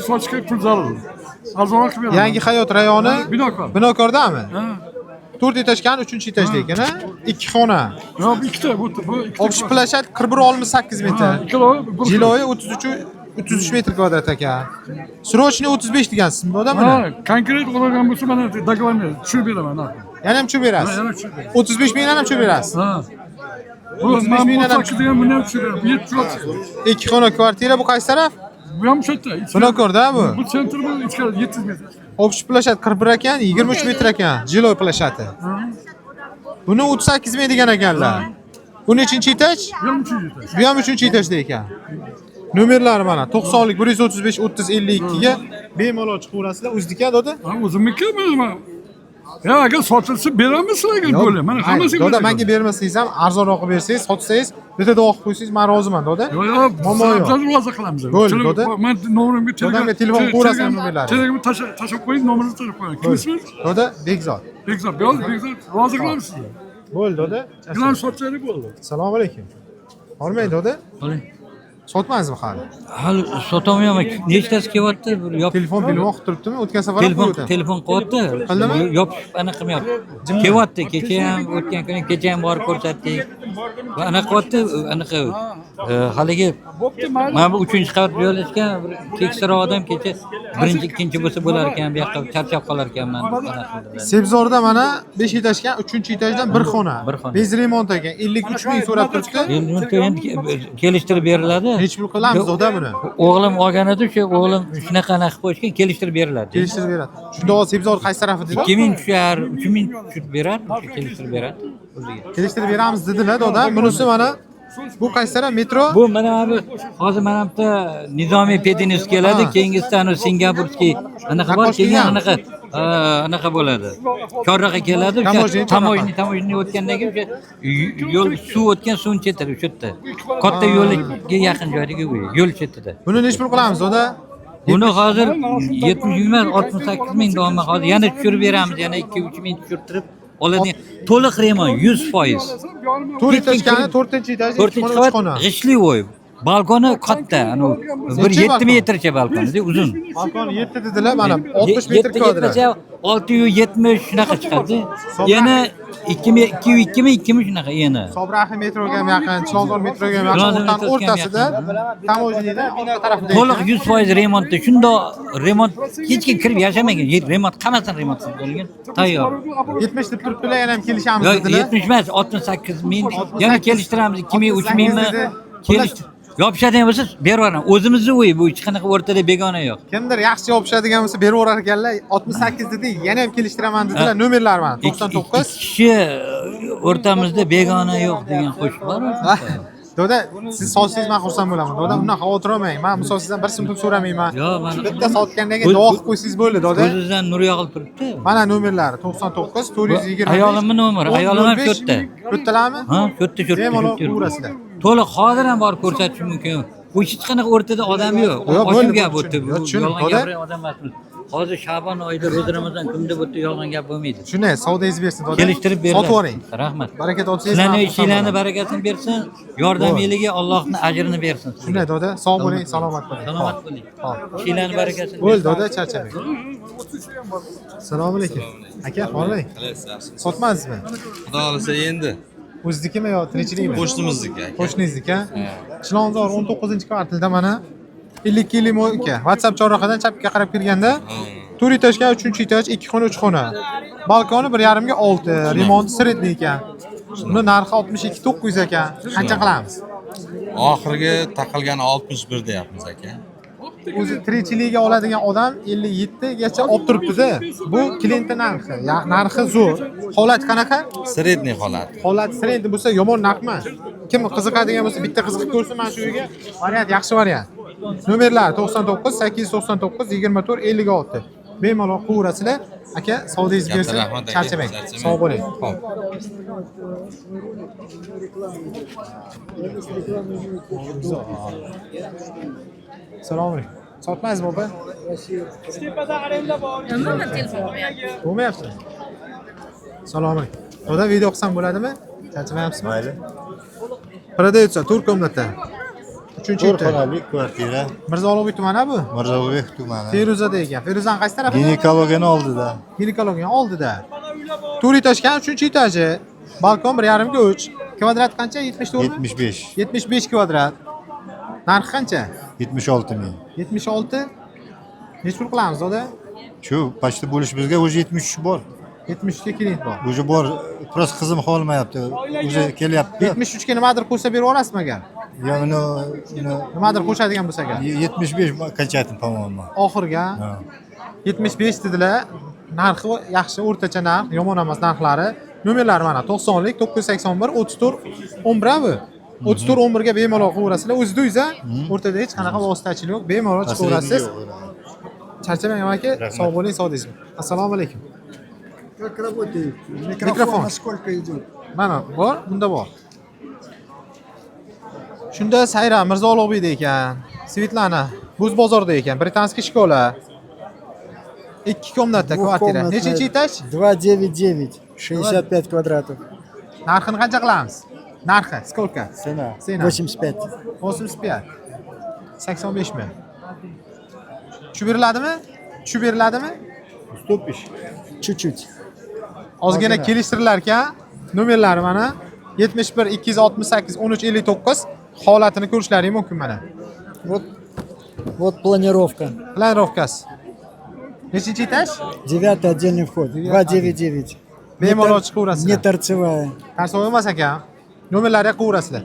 sochga pul zarur. Arzonroq qilib beraman. Yangi hayot rayoni Binokor. Binokordami? Ha. 4 etajgan 3 etajda ekan, ha? 2 xona. Yo'q, ikkita bu ikkita. Общий plashat 41.8 metr. Jiloyi 33 metr kvadrat ekan. Срочный 35 degansizmi bu odam buni? Ha, konkret bo'lgan bo'lsa mana dogovorni tushirib beraman. Yana ham tushirib berasiz. 35 mingdan ham tushirib berasiz. Ha. Bu 35 mingdan ham degan buni ham tushiraman. Bu 7 2 xona kvartira bu qaysi taraf? Bu ham shu yerda. Binokorda bu. Bu sentr bu ichkari 700 metr. Общий plashat 41 ekan, 23 metr ekan. Jiloy plashati. Buni 38 ming degan ekanlar. Bu nechinchi etaj? Bu ham 3-etajda ekan. Nomerlari mana 90lik 135 30 52 ga bemalol chiqaverasizlar. O'zbekka doda? Ha, o'zimniki men. Ya agar sotilsa beramizlar bo'ladi. Mana hammasiga. Doda menga bermasangiz ham arzonroq bersangiz, sotsangiz, bitta o'qib qo'ysangiz men roziman doda. Yo'q, rozi qilamiz. Bo'ldi doda. Men nomerimga telefon qo'yasizlar nomerlari. Telegramga tashab qo'ying, nomerni tashlab qo'ying. Kimsiz? Doda Bekzod. Bekzod, Bekzod, rozi qilamiz sizni. Bo'ldi doda. Bilan sotsanglar bo'ldi. Assalomu alaykum. Hormang doda. Sotmaysizmi hali? Hali sotolmayman. Nechtasi kelyapti? Telefon o'qib turibdimi? O'tgan safar telefon qilyapti. Yopishib ana qilmayapti. Kelyapti. Kecha ham o'tgan kuni kecha ham borib ko'rsatdik. Va ana qilyapti, anaqa haligi mana bu 3-qavat joylashgan keksaroq odam kecha birinchi, ikkinchi bo'lsa bo'lar ekan, bu yoqqa charchab qolar ekanman. Sebzorda mana 5 etajdan 3-etajdan bir xona. Bez remont ekan. 53 ming so'rab turibdi. Endi kelishtirib beriladi. Hech pul qilamiz doda buni. O'g'lim olgan edi, o'sha o'g'lim shunaqa qilib qo'yishgan, kelishtirib beriladi. Kelishtirib beradi. Shunda sebzor qaysi tarafi dedi? 2000 tushar, 3000 tushib berar, kelishtirib beradi. Kelishtirib beramiz dedilar doda. Bunisi mana bu qaysi taraf metro? Bu mana bu hozir mana bu Nizomiy Pedinus keladi, keyingisdan Singapurskiy anaqa bor, keyin anaqa bo'ladi. Chorraqa keladi, tamojni o'tgandan keyin o'sha yo'l suv o'tgan suvni chetida, o'sha yerda. Katta yo'lga yaqin joydagi yo'l chetida. Buni nech pul qilamiz doda? Buni hozir 70 emas, 68 ming dollar hozir yana tushirib beramiz, yana 2-3 ming tushirtirib oladi. To'liq remont 100%. 4 etajgani 4-etaj, 2 xona. G'ishli o'y. Balkoni katta, ana bir 7 metrcha balkon, uzun. Balkoni 7 dedilar, mana 60 metr kvadrat. 670 shunaqa chiqadi. Yana 2 mi shunaqa yana. Sobrahi metroga ham yaqin, Chilonzor metroga ham yaqin, o'rtasida tamojnida orqa tarafida. To'liq 100% remontda. Shunda remont hech kim kirib yashamagan. Remont hammasidan remont qilingan. Tayyor. 70 deb turibdilar, yana ham kelishamiz dedilar. 70 emas, 68 ming. Yana kelishtiramiz 2 ming, 3 mingmi? Kelishtir. Yopishadigan bo'lsa beraveramiz. O'zimizni uy bu hech qanaqa o'rtada begona yo'q. Kimdir yaxshi yopishadigan bo'lsa beraverar ekanlar. 68 dedi, yana ham kelishtiraman dedilar. Nomerlar mana 99. Kishi o'rtamizda begona yo'q degan qo'shiq bor. Doda, siz sotsangiz men xursand bo'laman. Doda, bundan xavotir olmang. Men misol sizdan 1 so'm pul so'ramayman. Yo'q, mana bitta sotgandan keyin duo qilib qo'ysangiz bo'ldi, doda. O'zingizdan nur yog'ilib turibdi. Mana nomerlari 99 420. Ayolimning nomeri, ayolim ham shu yerda. Bittalarmi? Ha, shu yerda. Bemalol ko'rasizlar. To'liq hozir ham borib ko'rsatishim mumkin. Bu hech qanaqa o'rtada odam yo'q. Ochim gap o'tdi. Yolg'on gapirgan odam emas. Hozir Shabon oyida ro'za Ramazon kunida bo'tdi yolg'on gap bo'lmaydi. Shunday, savdoingiz bersin, doda. Kelishtirib beradi. Sotib yuboring. Rahmat. Baraka topsangiz. Sizlarning ishinglarni barakasini bersin, yordamingizga Allohning ajrini bersin. Shunday doda, sog' bo'ling, salomat bo'ling. Salomat bo'ling. Ishinglarni barakasini. Bo'ldi doda, charchamang. Assalomu alaykum. Aka, xo'rlang. Sotmaysizmi? Xudo xolasa endi. O'znikimi yo tirikchilikmi? Qo'shnizniki aka. Qo'shningizniki? Chilonzor 19-kvartalda mana 52 limon aka. WhatsApp chorrahadan chapga qarab kirganda 4 etajga 3-etaj, 2 xona, 3 xona. Balkoni 1,5 ga 6, remont sredniy ekan. Buni narxi 62,900 ekan. Qancha qilamiz? Oxirgi taqilgani 61 deyapmiz aka. O'zi tirikchilikga oladigan odam 57 gacha olib turibdi-da. Bu klientning narxi. Narxi zo'r. Holat qanaqa? Sredniy holat. Holat sredniy bo'lsa yomon narx emas. Kim qiziqadigan bo'lsa bitta qiziqib ko'rsin, mana shu yerga variant, yaxshi variant. Nomerlar 99 899 24 56. Bemalol qilaverasizlar. Aka, savdingiz bersin. Charchamang. Sog' bo'ling. Xo'p. Assalomu alaykum. Sotmaysizmi opa? Nima telefon bo'lmayapti? Bo'lmayapti. Assalomu alaykum. Doda video qilsam bo'ladimi? Charchamayapsizmi? Mayli. Продается tur комната. 3-chi etaj. xonali kvartira. Mirzo Ulug'bek tumani bu. Mirzo Ulug'bek tumani. Feruzada ekan. Feruzani qaysi tarafida? Ginekologiyani oldida. Ginekologiyani oldida. 4 etaj ekan, 3-chi etaji. Balkon 1,5 ga 3. Kvadrat qancha? 74 mi? 75. 75 kvadrat. Narxi qancha? 76 ming. 76. Necha pul qilamiz oda? Shu pashta bo'lish bizga уже 73 bor. 73 ga klient bor. Уже bor. Просто qizim qolmayapti. Уже kelyapti. 73 ga nimadir qo'shsa berib olasizmi agar? Ya uni Nimadir qo'shadigan bo'lsa agar. 75 konchatim, по-моему. Oxirga 75 dedilar. Narxi yaxshi, o'rtacha narx, yomon emas narxlari. Nomerlari mana 90lik 981 34 11 bu. 34 11 ga bemalol qilaverasizlar. O'zida uyza, o'rtada hech qanaqa vositachilik yo'q. Bemalol chiqaverasiz. Charchamang aka, sog' bo'ling, sog'dingizmi? Assalomu alaykum. Как работает? Микрофон. Сколько идет? Mana bor, bunda bor. Shunda Sayra Mirzo Ulug'bekda ekan. Svetlana Bo'z bozorda ekan. Britanskiy shkola. 2 komnatda kvartira. Nechinchi etaj? 299, 65 квадратов. Narxini qancha qilamiz? Narxi, сколько? Цена Цена. 85. 85. 85 mi? Tushib beriladimi? Tushib beriladimi? Уступишь? Чуть-чуть. Ozgina kelishtirlar ekan. Nomerlari mana 71 268 13 59 holatini ko'rishlaring mumkin mana. Вот планировка. Planirovkasi. Nechinchi etaj? 9 отдельный вход. 299. Bemalol chiqaverasizlar. Не торцевая. Qarshi emas ekan. Nomerlarga qo'yaverasizlar.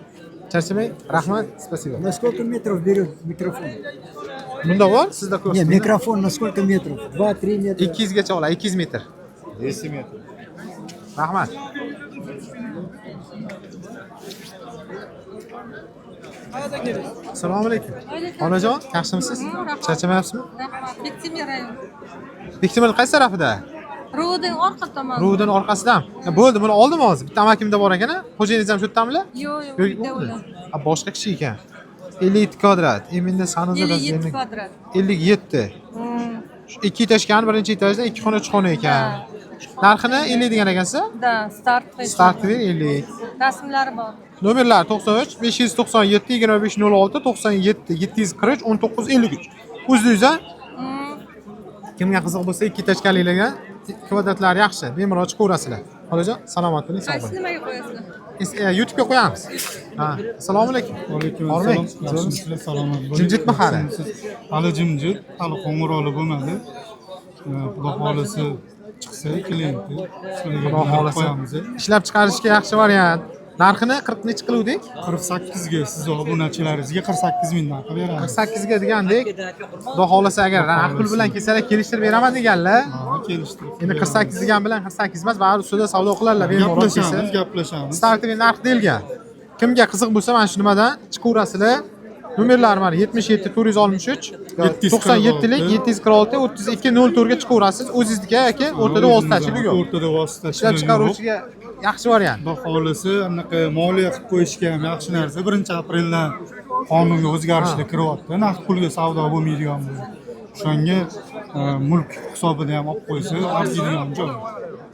Charchamang. Rahmat. Спасибо. На сколько метров берет микрофон? Bunda bor, sizda Не, ko'rsatdim. микрофон на сколько метров? 2-3 метра. 200 gacha oladi, 200 metr. 200 metr. Rahmat. Assalomu alaykum. Onajon, yaxshimisiz? Charchamayapsizmi? Bektemir rayon. Bektemir qaysi tarafida? Ro'dning orqa tomonida. Ro'din orqasidan. Bo'ldi, buni oldim hozir. Bitta amakimda bor ekan-a. Xo'jayingiz ham shu yerdamilar? Yo'q, Yo'q, bo'ldi. Boshqa kishi ekan. 57 kvadrat. Endi sanozada 57 kvadrat. 57. 2 etaj ekan, birinchi etajda 2 xona 3 xona ekan. Narxini 50 degan ekansiz? Da, start qish. Starti 50. Rasmlari bor. Nomerlar 93 597 2506 97 743 1953. O'zingizdan kimga qiziq bo'lsa 2 etajkaliklarga kvadratlari yaxshi, bemalol chiqaverasizlar. Xolajon, salomat bo'ling, sog' Qaysi bo'ling. nimaga qo'yasizlar? YouTube'ga qo'yamiz. Ha, assalomu alaykum. Alaykum Hormang. assalom. Yaxshimisizlar? Salomat bo'ling. Jimjitmi hali? Hali jimjit, hali qo'ng'iroqli bo'lmadi. Xudo xolisi chiqsa klientni Xudo xolisi. Ishlab chiqarishga yaxshi variant. Narxini 40 necha qiluvdik? 48 ga siz obunachilaringizga 48 mingdan qilib beramiz. 48 ga degandek. Xudo xolisa agar narx pul bilan kelsalar kelishtirib beraman deganlar. Ha, kelishtirib. Endi 48 degan bilan 48 emas, baribir ustida savdo qilarlar. Gaplashamiz. Startli narx deyilgan. Kimga qiziq bo'lsa mana shu nimadan chiqaverasizlar. Nomerlari mana 77 463 97 lik 746 32 04 ga chiqaverasiz. O'zingizniki aka, o'rtada vositachilik yo'q. O'rtada vositachilik Ishlab yo'q. chiqaruvchiga yaxshi variant. Xudo xolisi anaqa moliya qilib qo'yishga ham yaxshi narsa. 1-apreldan qonunga o'zgarishlar kiryapti. Naqd pulga savdo bo'lmaydigan bo'ldi. O'shanga mulk hisobida ham olib qo'ysa, arziydigan joy.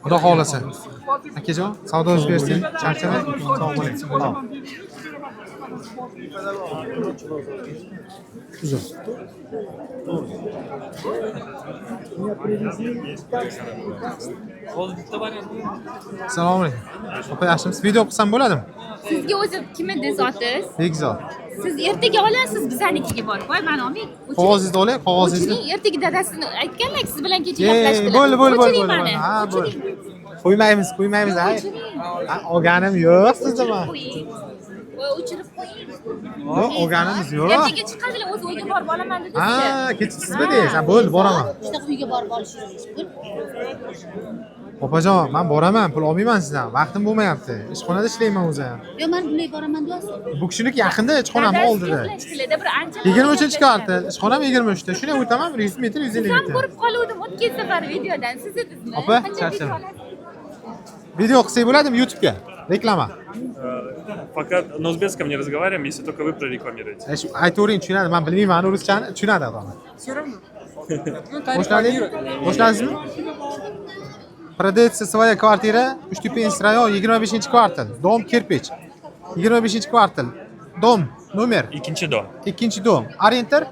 Xudo xolisa. Akajon, savdongiz bersin. Charchamang. Sog' bo'ling. Assalomu alaykum. Opa, yaxshimisiz? Video qilsam bo'ladimi? Sizga o'zi kim edi zotingiz? Begzod. Siz ertaga olasiz bizanikiga borib. Voy, mana olmang. Qog'ozingizni oling, qog'ozingizni. O'chiring, ertaga dadasini aytganlar, siz bilan kecha Ye, gaplashdilar. bo'ldi. O'chiring mana. Ha, bo'ldi. O'chiring. Qo'ymaymiz. Ay. Ha, olganim yo'q sizda man. Qo'ying. Voy, o'chirib qo'ying. Yo'q, olganimiz yo'q. Ertaga chiqadilar, o'zi uyga borib olaman dedi. Ha, kechasizmi deysiz? Ha, bo'ldi, boraman. Shunaqa uyga borib olishingiz mumkin. Opajon, men boraman, pul olmayman sizdan. Vaqtim bo'lmayapti. Ishxonada ishlayman o'zi ham. Yo, men bunday boraman deyapsiz. Bu kishiniki yaqinda ishxonam oldida. Gaplashdilar-da, bir ancha. 23-kvartal, ishxonam 23 ta. Shunday o'taman 100 metr, 150 Siz ham metr. ko'rib qoluvdim o'tgan safar videodan. Siz edingizmi? Opa, charchadim. Video qilsak bo'ladimi YouTube'ga? Reklama. Пока на узбекском не разговариваем, если только вы прорекламируете. Aytavering, tushunadi. Men bilmayman ruschani, tushunadi odam. Boshladingizmi? Продается своя квартира, Ushtupensk rayon 25-kvartal. Dom kirpich. 25-kvartal. Dom Nomer. ikkinchi dom. Ikkinchi dom. Orientir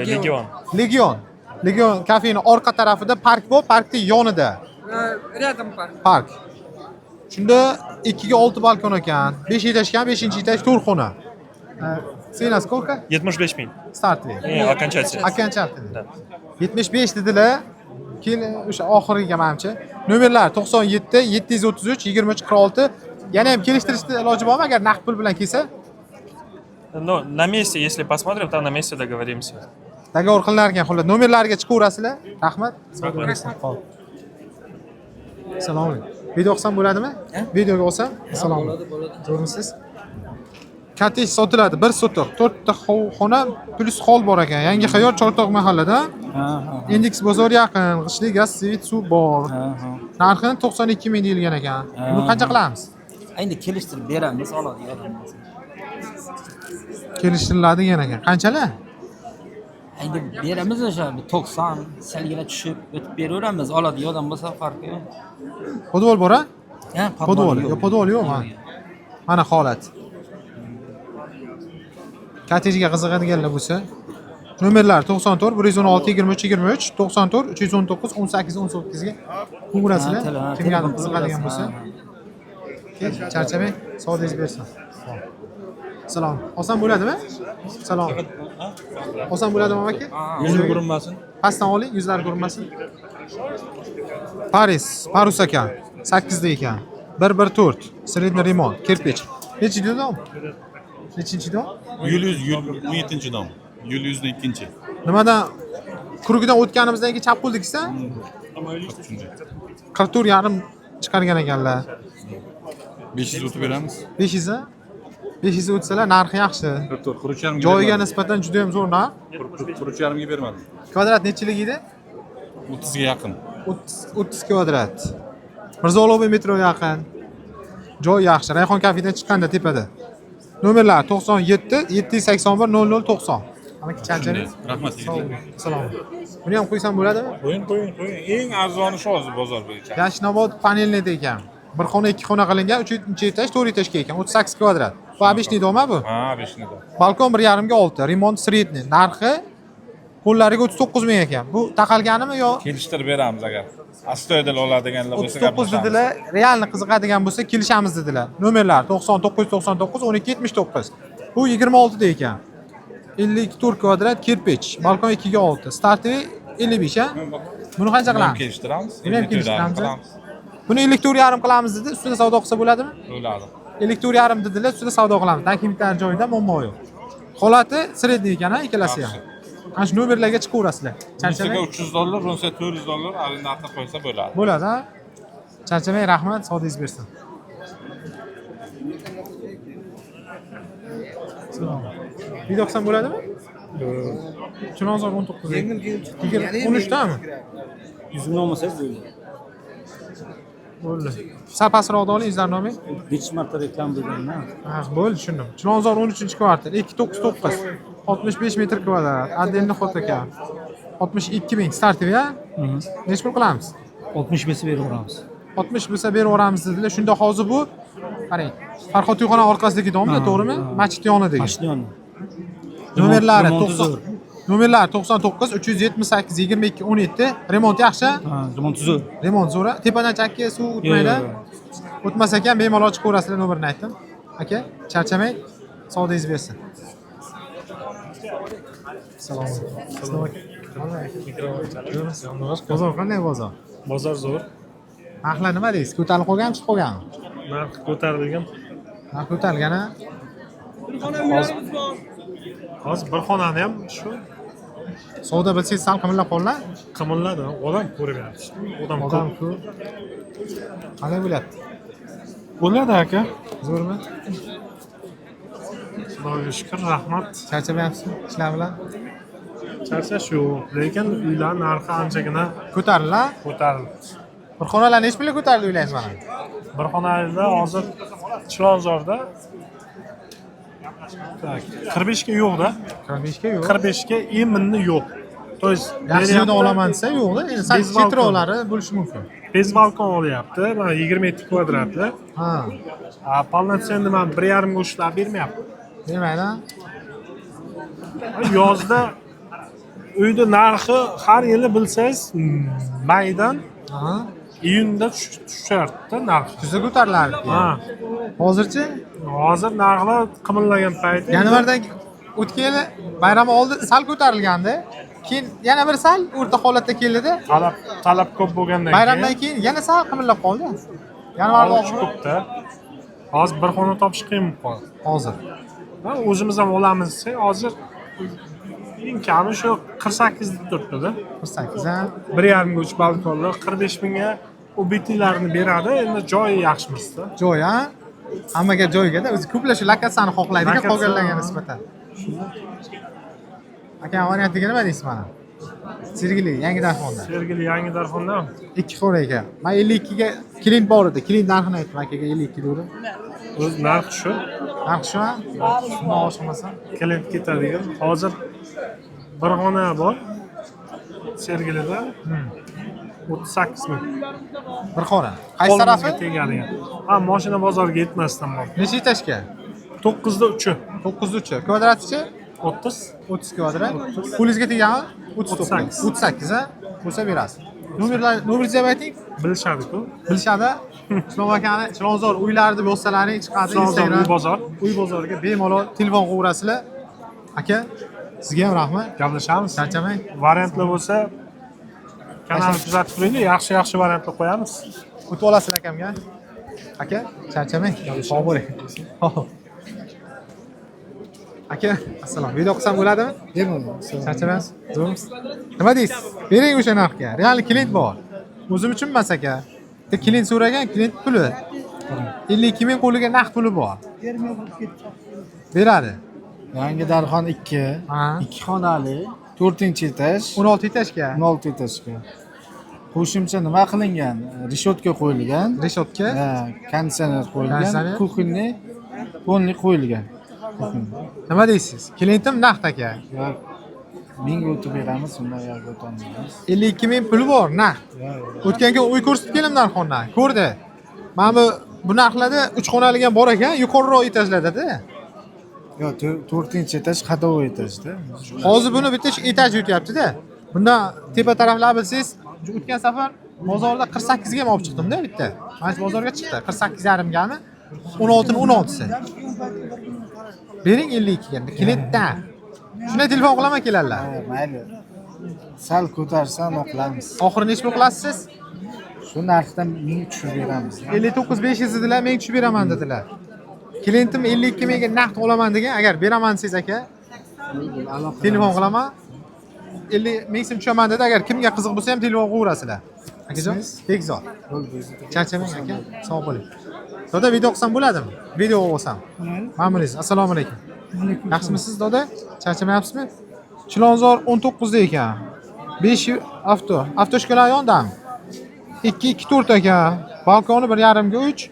Legion. Legion. Legion kafening orqa tarafida park bor, parkning yonida. Рядом парк. Park. Shunda 2 ga 6 balkon ekan. 5 etaj ekan, 5-etaj to'rt xona. Cena сколько? 75 ming. Startli. Окончательно. Окончательно. 75 dedilar. Keyin o'sha oxiriga menimcha. Nomerlar 97 733 23 46. Yana ham kelishtirishni iloji bormi agar naqd pul bilan kelsa? Ну, на месте, если посмотрим, там на месте договоримся. Dogovor qilinar ekan, xullas nomerlarga chiqaverasizlar. Rahmat. Assalomu alaykum. Video olsam bo'ladimi? Videoga olsam? Assalomu alaykum. Zo'rmisiz? Katish sotiladi, 1 sotiq. 4 ta xona plus hol bor ekan. Yangi hayot Chortoq mahallada. Indeks bozor yaqin, g'ishli gaz, svit, suv bor. Narxi 92 ming deyilgan ekan. Buni qancha qilamiz? Endi kelishtirib beramiz, oladigan odamlar. Kelishtiriladi degan ekan. Qanchalar? Endi beramiz o'sha 90 salgina tushib o'tib beraveramiz, oladigan odam bo'lsa farqi yo'q. Podvol bor-a? Ha, Podvol, yo'q, podvol yo'q, ha. Mana holat. Kotejga qiziqadiganlar bo'lsa, nomerlar 94 116 23 23 94 319 18 18 ga qo'ng'irasizlar. Kimga qiziqadigan bo'lsa. Charchamang, savdingiz bersin. Salom. Oson bo'ladimi? Salom. Oson bo'ladimi aka? Yuzi ko'rinmasin. Pastdan oling, yuzlari ko'rinmasin. Paris, Parus ekan. 8 da ekan. 114, sredniy remont, kirpich. Nechinchi dom? Nechinchi dom? Yulduz 17-dom. Yulduzning 2-chi. Nimadan kurugidan o'tganimizdan keyin chap qo'ldiksa? 44,5 chiqargan ekanlar. 500 o'tib beramiz. 500 a? 500 o'tsalar narxi yaxshi. Qurucharimga. Joyiga nisbatan juda ham zo'r narx. Qurucharimga bermadim. Kvadrat nechilik edi? 30 ga yaqin. 30 kvadrat. Mirzo-Ulug'bek metro yaqin. Joy yaxshi. Rayhon kafedan chiqqanda tepada. Nomerlar 97 781 00 90. Mana kichanchani. Rahmat. Salom. Buni ham qo'ysam bo'ladimi? Qo'ying. Eng arzoni shu hozir bozor bo'yicha. Yashnobod panelli ekan. Bir xona, ikki xona qilingan, 3 etaj, 4 etajga ekan, 38 kvadrat. Bu обычный dom-a bu? Ha, 5 dom. Balkon 1,5 ga 6, remont sredniy. Narxi qo'llariga 39 ming ekan. Bu taqalganimi yo? Kelishtirib beramiz agar. Astoydil oladiganlar bo'lsa 39 dedilar, realni qiziqadigan bo'lsa kelishamiz dedilar. Nomerlar 9999 1279. Bu 26 da ekan. 54 kvadrat kirpich, balkon 2 ga 6, starti 55 ha. Buni qancha qilamiz? Kelishtiramiz. Buni ham kelishtiramiz. Buni 54,5 qilamiz dedi, ustida savdo qilsa bo'ladimi? Bo'ladi. 54,5 dedilar, ustida savdo qilamiz. Takliflar joyida muammo yo'q. Holati sredniy ekan, ikkalasi ham. Ana shu nomerlarga chiqaverasizlar. Charchamay $300, bo'lsa $400 arendatni qo'ysa bo'ladi. Bo'ladi, ha? Charchamay, rahmat, savdingiz bersin. Video qilsam bo'ladimi? Chilonzor 19. 13 tami? Yuzimni olmasangiz bo'ldi. Bo'ldi. Sal pastroqda oling, izlarnoming. Necha marta reklama berganman. Ha, bo'ldi, tushundim. Chilonzor 13-kvartal, 299, 65 metr kvadrat, отдельный xot ekan. 62 ming startov, ya? Nech pul qilamiz? 60 bo'lsa beraveramiz. 60 bo'lsa beraveramiz dedilar. Shunda hozir bu, qarang, Farhod uyg'ona orqasidagi domda, to'g'rimi? Masjid yonidagi. Masjid yoni. Nomerlari 90. Nomerlar 99 378 22 17. Remont yaxshi? Ha, remont zo'r. Remont zo'r. Tepadan chakka suv o'tmaydi. O'tmas ekan, bemalol chiqaverasizlar, nomerini aytdim. Aka, charchamang, savdingiz bersin. Assalomu alaykum. Bozor qanday bozor? Bozor zo'r. Narxlar nima deysiz? Ko'tarilib qolganmi, chiqib qolganmi? Narx ko'tarilgan. Narx ko'tarilgan, ha? Hozir bir xonani ham shu Savdo bilsangiz sal qimillab qollar. qimilladi. Odam ko'ryapti. Odam ko'p. Qanday bo'lyapti? bo'ladi aka. Zo'rmi? Xudoga shukr, rahmat. Charchamayapsizmi ishlar bilan? Charchash yo'q, lekin uylar narxi anchagina Ko'tarildi. ko'tarildi. Bir xonalar nech pulga ko'tarildi o'ylaysiz mana? Bir xonada hozir Chilonzorda 45 ga yo'q-da. 45 ga yo'q. 45 ga eminni yo'q. To есть Yaxshini olaman desa yo'q-da. Endi setrolari bo'lishi mumkin. Bez balkon olyapti. Mana 27 kvadratli. Ha. Polnoценный man 1,5 ga ushlab bermayapti. Demaydi. Yozda uyni narxi har yili bilsangiz maydan Aha. iyunda tushardi narxi. Tuzda ko'tarilardi. Ha. Hozirchi Hozir narxlar qimirlagan payti. yanvardan o'tgan yili bayram oldi sal ko'tarilgandi. Keyin yana bir sal o'rta holatda keldi-da. talab ko'p bo'lgandan Bayramdan keyin yana sal qimillab qoldi. Yanvarda Hozir ko'pda. Hozir bir xona topish qiyin bo'lib qoldi. hozir. Ha, o'zimiz ham olamiz desak, hozir eng kami shu 48 deb turibdi-da. 48 ha. 1,5 ga 3 balkonlar 45 mingga u bitilarni beradi. Endi joyi yaxshi emasda. Joy ha. Hammaga joyga-da o'zi ko'plar shu lokatsiyani xohlaydi-ku Lokatsiya- qolganlarga nisbatan. Aka, variantiga nima deysiz mana? Sergeli yangi darxonda. Sergeli yangi darxonda 2 xona ekan. Men 52 ga klient bor edi. Klient narxini aytdim akaga 52 dedim. o'z narxi shu. Narx shu ha? Shundan oshmasa. Klient ketadigan. Hozir bir xona bor. Sergelida 38 ming. Bir xona. Qaysi tarafi? tegadigan. Ha, mashina bozoriga yetmasdan bor. Necha etажga? 9 da 3. 9 3. Kvadratichi 30. 30 kvadrat. Pulingizga tegami? 39. 38 ha? Bo'lsa berasiz. Nomeringizni ham ayting. Bilishadi-ku. Bilishadi. Islom akani Chilonzor uylar deb yozsalaring chiqadi Chilonzor Instagram. uy bozor. Uy bozoriga bemalol telefon qilaverasizlar. Aka, sizga ham rahmat. Gaplashamiz. Charchamang. Variantlar bo'lsa kanalni kuzatib turinglar. Yaxshi variantlar qo'yamiz. O'tib olasizlar akamga. Aka, charchamang. Sog' bo'ling. Hop. Aka, assalom. Video qilsam bo'ladimi? Bemalol. Charchamaysiz? Zo'rmisiz? Nima deysiz? Bering o'sha narxga. Realni klient bor. O'zim uchun emas aka. Klient so'ragan, klient puli. 52 ming qo'liga naqd puli bor. Beradi. Yangi darxon 2, Ha. 2 xonali, 4-etaj, 16 etajga. 16 etajga. Qo'shimcha nima qilingan? Rishotka qo'yilgan. Reshotka. Ha, konditsioner qo'yilgan, Konditsioner. kuxonniy, polniy qo'yilgan. Nima deysiz? Klientim naqd aka. Yo'q. 1000 o'tib beramiz, undan yo'q o'tolmaymiz. 52 ming puli bor, naqd. O'tgan kun uy ko'rsatib keldim narxondan. Ko'rdi. Mana bu narxlarda 3 xonalik ham bor ekan, yuqoriroq etajlarda-da. Yo'q, 4-etaj xadovoy etajda. Hozir buni bitta etaj o'tyapti-da. Bundan tepa taraflar bilsangiz, o'tgan safar bozorda 48 ga olib chiqdim-da bitta. Mana shu bozorga chiqdi. 48,5 gami, 16 ni 16si. Bering 52 ga. Klientdan. Shunday telefon qilaman kelarlar. Ha, mayli. Sal ko'tarsan oqlamiz. Oxiri nechta qilasiz? Shu narxdan 1000 tushirib beramiz. 59,500 dedilar, men tushib beraman dedilar. Klientim 52 mingga naqd olaman degan, agar beraman desangiz aka, telefon qilaman. 50 ming so'm tushaman dedi, agar kimga qiziq bo'lsa ham telefon qilaverasizlar. Akajon, tekzor. Charchamang aka, sog' bo'ling. Doda video qilsam bo'ladimi? Video olsam. Ma'mulingiz. Assalomu alaykum. Yaxshimisiz doda? Charchamayapsizmi? Chilonzor 19 da ekan. 5 avto. Avtoshkolar yondami? 2-2-4 ekan. Balkoni 1,5 ga 3.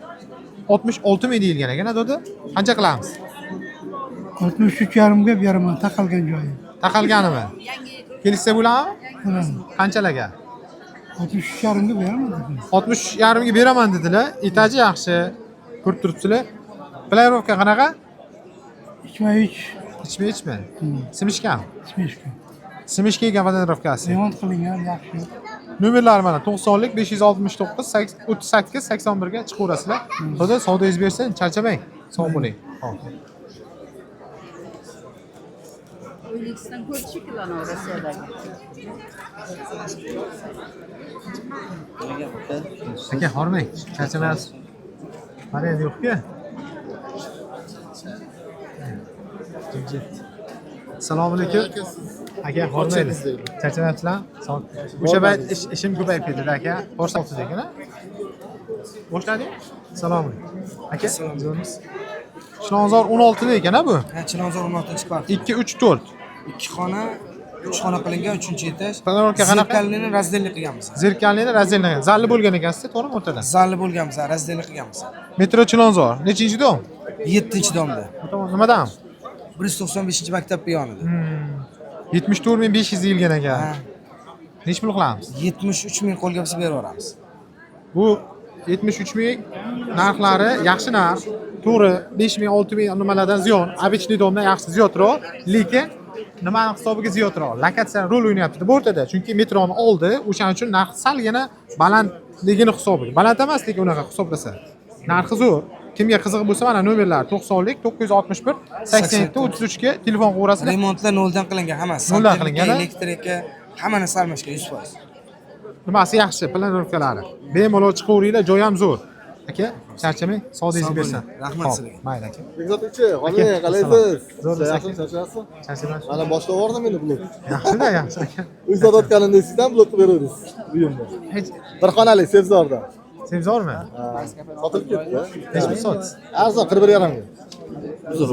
66 ming deyilgan ekan, doda. Qancha qilamiz? 63,5 ga beraman, taqalgan joyi. Taqalganimi? Kelishsa bo'ladimi? Qanchalarga? 63,5 ga beraman. 60,5 ga beraman dedilar. Etaji yaxshi. Ko'rib turibsizlar. Playirovka qanaqa? 2,3 Ichma-ichma. Simishkami? 5 ga. Simishka ekan playirovkasi. Remont qilingan yaxshi. Nomerlar mana 90lik 569 38 81 ga chiqaverasizlar. Xudo savdoingiz bersin, charchamang. Sog' bo'ling. Xo'p. O'zbekiston ko'p shekillan Rossiyadagi. Aka, hormang. Charchamayapsiz. Mana endi yo'q-ku. Assalomu alaykum. Aka, hormaysiz. Charchamayapsizlar? Sog'. O'sha payt ishim ko'payib ketdi aka. Ko'rsatdi ekan-a? Boshlading? Assalomu alaykum. Aka, zo'rmisiz? Chilonzor 16 da ekan-a bu? Ha, Chilonzor 16-kvartira. 2 3 4. 2 xona, 3 xona qilingan, 3-etaj. Panoramka qanaqa? Zerkalini razdellik qilganmiz. Zerkalini razdellangan. Zalli bo'lgan ekansiz, to'g'rimi o'rtada? Zalli bo'lganmiz, razdellik qilganmiz. Metro Chilonzor. Nechinchi dom? 7-domda. Nimadan? 195-maktab yonida. 74,500 deyilgan ekan. Ha. Nech pul qilamiz? 73 ming qo'lga biz berib yuboramiz. Bu 73 ming narxlari yaxshi narx. To'g'ri, 5 ming, 6 ming nimalardan ziyon. Обычный domdan yaxshi ziyodroq, lekin nimani hisobiga ziyodroq lokatsiya rol o'ynayapti bu o'rtada, chunki metroni oldi, o'shaning uchun narx salgina balandligini hisobiga. Baland emas, lekin unaqa hisoblasa. Narxi zo'r. Kimga qiziq bo'lsa, mana nomerlar 90lik 961 87 33 ga telefon qilaverasizlar. Remontlar noldan qilingan hammasi. Noldan qilingan, elektrika, hammani salmashga 100%. Nimasi yaxshi, planirovkalari. Bemalol chiqaveringlar, joy ham zo'r. Aka, charchamang, sodingizni bersin. Rahmat sizga. Mayli aka. Bekzod uchi, qalaysiz? Zo'rmisiz aka? Charchasiz? Charchaman. Mana boshlab yubordim endi blok. Yaxshi-da, yaxshi aka. Uy sotayotganimda sizdan blok qilib beramiz uyimni. Hech Bir xonali Sebzorda. Sebzormi? Sotilib ketdi. Nechta sotsiz? Arzon 41.5 ga. Uzr.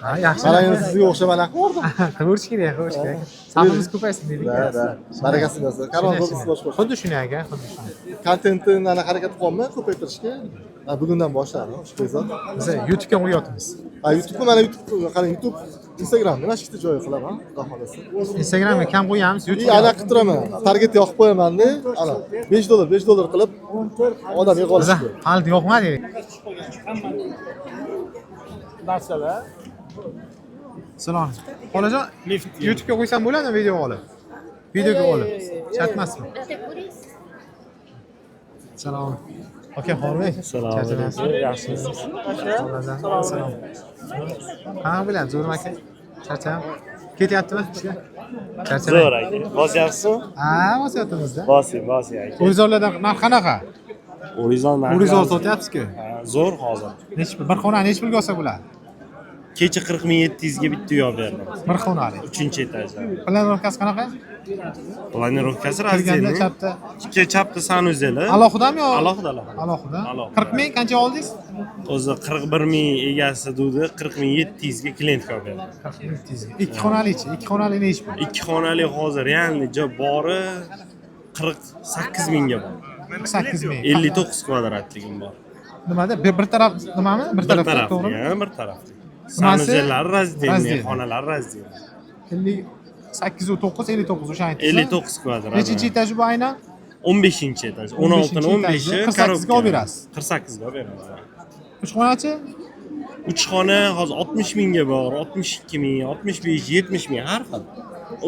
Ha, yaxshi. Mana endi sizga o'xshaman aqvordim. Qilverish kerak, qilverish kerak. Safimiz ko'paysin dedik. Da. Barakasi bo'lsin. Karvon bo'lsin boshqa. Xuddi shunday aka, xuddi shunday. Kontentni ana harakat qilmoqman ko'paytirishga. Bugundan boshladi, Bekzod. Biz YouTube'ga qo'yapmiz. YouTube mana YouTube, qarang YouTube, Instagramda mana shu yerda joy qilaman, xudo xolasa. Instagramga kam qo'yamiz, Ana YouTube'ga. qilib turaman. Target yoqib qo'yaman-da, ana $5 qilib odam yig'ib Biz olishdi. hali yo'qmadi. Salom. Xolajon, YouTube'ga qo'ysam bo'ladimi video olib? Videoga olib. Chatmasmi? Salom. Aka, Xormay. Salom. Yaxshimisiz? Salom. Ha, bilan zo'rmi aka? Charcham. Ketyaptimi ishga? Charcham. Zo'r aka. Bosyapsizmi? Ha, bosyapmizda. Bosing aka. O'rizorlardan narx qanaqa? O'rizor narxi. O'rizor sotyapsiz-ku. Zo'r hozir. Bir xona nech pulga olsa bo'ladi? Kecha 40.700 ga bitta uy berdim. Bir xonali. 3-etajda. Planirovkasi qanaqa? Planirovkasi Kirganda razdelniy. chapda. Chapda sanuzeli. Alohidami yo? Alohida. Alohida. Alohida. 40 ming qancha oldingiz? O'zi 41.000 egasi dudi 40.700 ga klientga berdim. 2 xonalichi, 2 xonali nech pul? 2 xonali hozir ya'ni joy bori 48.000 ga bor. 8 ming. 59 kvadratligim bor. Nimada? Bir taraf nimami? Bir taraf to'g'rimi? Bir taraf. Sanuzellar razdelniy, xonalar razdelniy. 58 59 o'sha aytdingiz. 59 kvadrat. Nechinchi etaj bu aynan? 15-etaj. 16 ni 15i 48 ga olib berasiz. 48 ga beramiz. 3 xonachi? 3 xona hozir 60 mingga bor, 62 ming, 65, 70 ming har xil.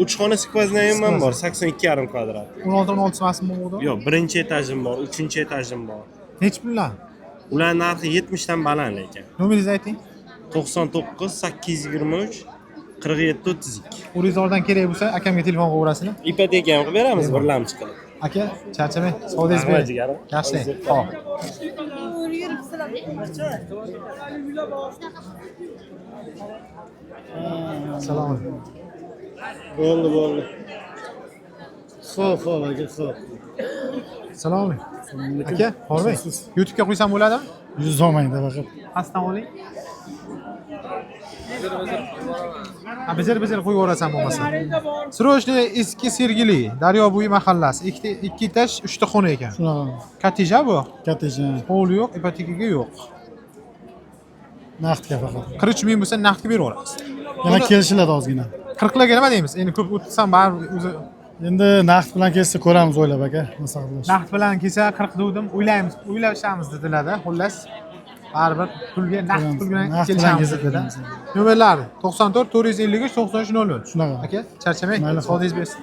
3 xona skvoznoyim ham bor, 82,5 kvadrat. 16 emasmi bu? Yo'q, birinchi etajim bor, 3-etajim bor. Nech pullar? Ular narxi 70 dan baland lekin. Nomeringizni ayting. 99 823 47 32. O'rizordan kerak bo'lsa, akamga telefon qilaverasizlar. Ipoteka ham qilib beramiz, birlamchi qilib. Aka, charchamang, savdingiz bering. Yaxshi. Xo'p. Salom. Bo'ldi. Xo'p, aka, xo'p. Salom. Aka, Xormay. YouTube'ga qo'ysam bo'ladimi? 100 olmaydi faqat. Pastdan oling. Bizar qo'yib yuborasan bo'lmasa. Срочный eski Sergeli, Daryobo'yi mahallasi. 2 etaj, 3 ta xona ekan. Shunaqa. Kotteja bu? Kottejda. Hovli yo'q, ipotekaga yo'q. Naqdga faqat. 43 ming bo'lsa naqdga berib yuboramiz. Yana kelishiladi ozgina. 40 larga nima deymiz? Endi ko'p o'tsam baribir o'zi Endi naqd bilan kelsa ko'ramiz o'ylab aka. naqd bilan kelsa 40 devdim, o'ylashamiz dedilar-da. Xullas, baribir pulga naqd pul bilan kelishamiz dedilar. Nomerlari 94 453 93 00. Shunaqa. Aka, charchamang, sodingiz bersin.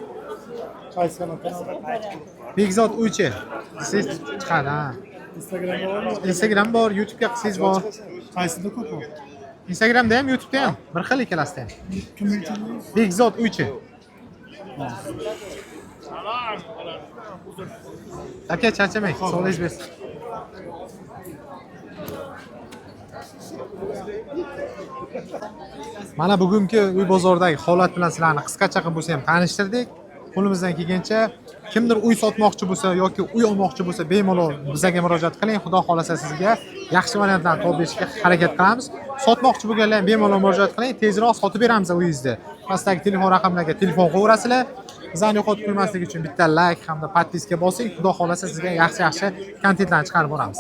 Bekzod Uychi. Siz chiqadi, ha. Instagram bor, YouTube'ga qilsangiz bor. Qaysida ko'p bor? Instagramda ham, YouTube'da ham. Bir xil ikkalasida ham. Bekzod Uychi. Aka, charchamang, sog'ligingiz bersin. Mana bugungi uy bozoridagi holat bilan sizlarni qisqacha qilib bo'lsa ham tanishtirdik. Qo'limizdan kelgancha kimdir uy sotmoqchi bo'lsa yoki uy olmoqchi bo'lsa, bemalol bizga murojaat qiling. Xudo xolasa sizga yaxshi variantlarni topib berishga harakat qilamiz. Sotmoqchi bo'lganlar ham bemalol murojaat qiling. Tezroq sotib beramiz uyingizni. Pastdagi telefon raqamlariga telefon qilaverasizlar. Bizani yo'qotib qo'ymaslik uchun bitta like hamda podpiska bosing. Xudo xolasa sizga yaxshi kontentlarni chiqarib boramiz.